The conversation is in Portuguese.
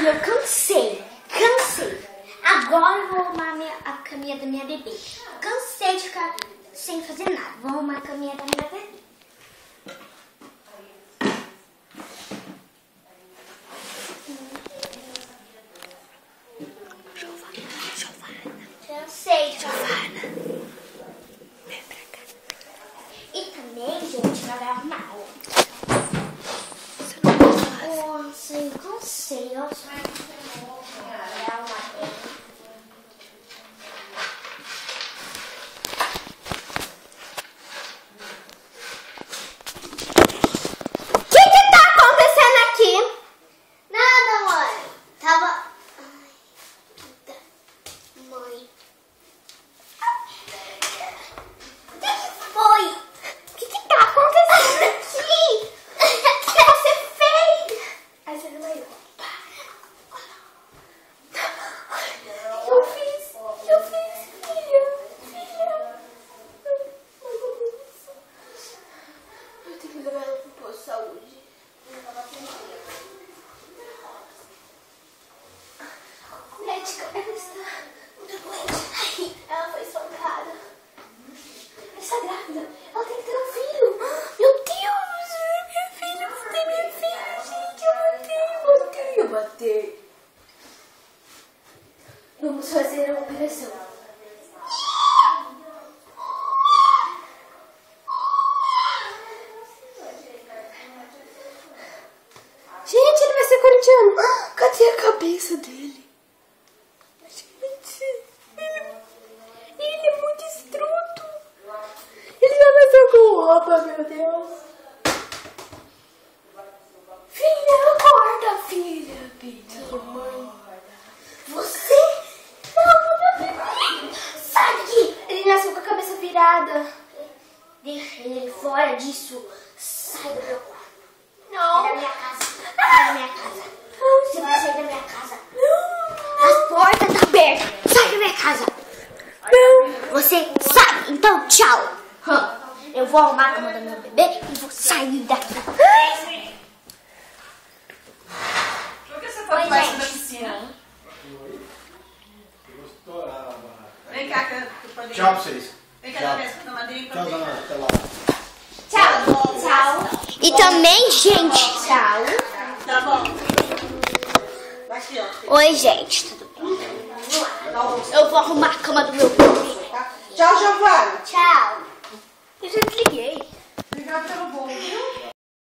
Ai, eu cansei. Agora eu vou arrumar a caminha da minha bebê. Cansei de ficar sem fazer nada. Vou arrumar a caminha da minha bebê. Giovana. Vem pra cá. E também, gente, ela vai arrumar. Você não pode falar. Nossa, eu cansei. Vamos fazer a operação. Gente, ele vai ser corintiano. Cadê a cabeça dele? Gente, ele é muito escroto. Ele já nasceu com roupa, meu Deus. Filha, acorda, filha. Filha, mãe. Você? Sai daqui! Ele nasceu com a cabeça virada. Deixa ele fora disso. Sai do meu quarto. Não. Sai da minha casa. Sai da minha casa. Você vai sair da minha casa. As portas estão abertas. Sai da minha casa. Não. Você sai. Então, tchau. Eu vou arrumar a cama da minha bebê e vou sair daqui. Por que você foi debaixo da piscina? Vem cá, Tchau pra vocês. Vem cá na mesa, na madeirinha pra Tchau, mim. dona. Até lá. Tchau. E também, gente, tchau. Tá bom. Aqui, ó. Oi, gente, tudo bem? Eu vou arrumar a cama do meu bebê. Tchau, Giovana. Tchau. Eu já desliguei. Obrigada pelo bom, viu?